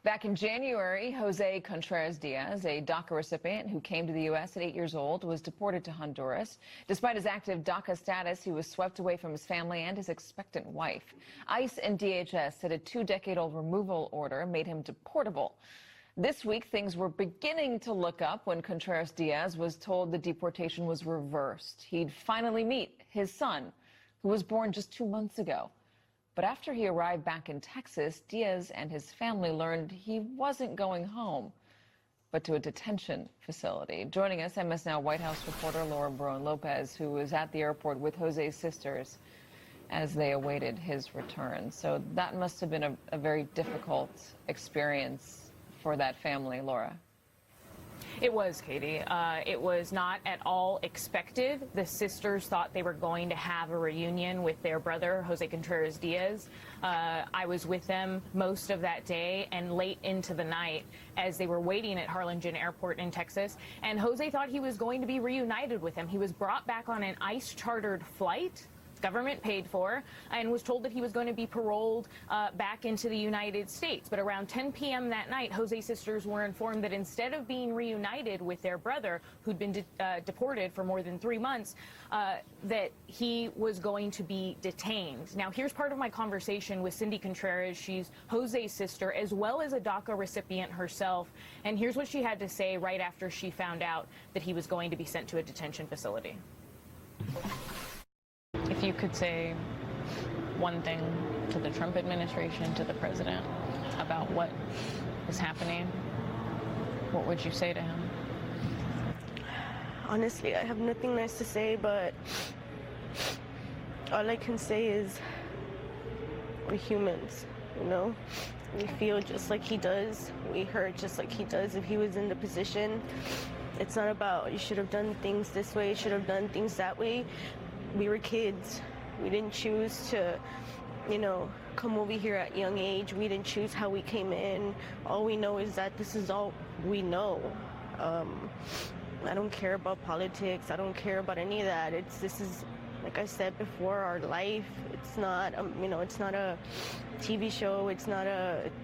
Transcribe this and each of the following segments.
Back in January, José Contreras Díaz, a DACA recipient who came to the U.S. at 8 years old, was deported to Honduras. Despite his active DACA status, he was swept away from his family and his expectant wife. ICE and DHS said a 2-decade-old removal order made him deportable. This week, things were beginning to look up when Contreras Díaz was told the deportation was reversed. He'd finally meet his son, who was born just 2 months ago. But after he arrived back in Texas, Díaz and his family learned he wasn't going home, but to a detention facility. Joining us, MSNow White House reporter Laura Broen-Lopez, who was at the airport with José's sisters as they awaited his return. So that must have been a very difficult experience for that family, Laura. It was, Katie. It was not at all expected. The sisters thought they were going to have a reunion with their brother, José Contreras Díaz. I was with them most of that day and late into the night as they were waiting at Harlingen Airport in Texas. And José thought he was going to be reunited with them. He was brought back on an ICE-chartered flight, government paid for, and was told that he was going to be paroled back into the United States. But around 10 p.m. that night, José's sisters were informed that instead of being reunited with their brother, who'd been deported for more than 3 months, that he was going to be detained. Now, here's part of my conversation with Cindy Contreras. She's José's sister, as well as a DACA recipient herself. And here's what she had to say right after she found out that he was going to be sent to a detention facility. If you could say one thing to the Trump administration, to the president, about what is happening, what would you say to him? Honestly, I have nothing nice to say, but all I can say is we're humans, you know? We feel just like he does. We hurt just like he does if he was in the position. It's not about you should have done things this way, you should have done things that way. We were kids. We didn't choose to, you know, come over here at a young age. We didn't choose how we came in. All we know is that this is all we know. I don't care about politics. I don't care about any of that. This is, like I said before, our life. It's not, you know, it's not a TV show. It's not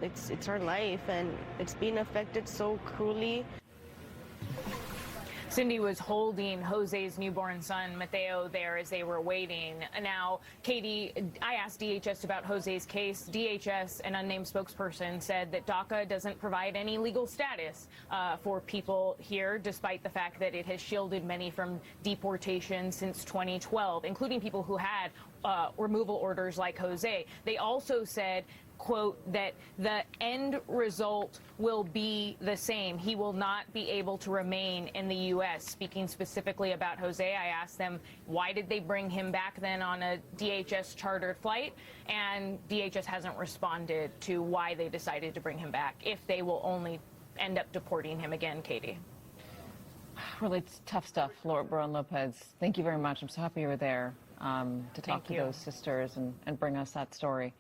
it's our life, and it's being affected so cruelly. Cindy was holding José's newborn son, Mateo, there as they were waiting. Now, Katie, I asked DHS about José's case. DHS, an unnamed spokesperson, said that DACA doesn't provide any legal status for people here, despite the fact that it has shielded many from deportation since 2012, including people who had removal orders like José. They also said, quote, that the end result will be the same. He will not be able to remain in the U.S. Speaking specifically about José, I asked them, why did they bring him back then on a DHS chartered flight? And DHS hasn't responded to why they decided to bring him back, if they will only end up deporting him again, Katie. Really tough stuff, Laura Broen-Lopez. Thank you very much. I'm so happy you were there to talk to those sisters and bring us that story.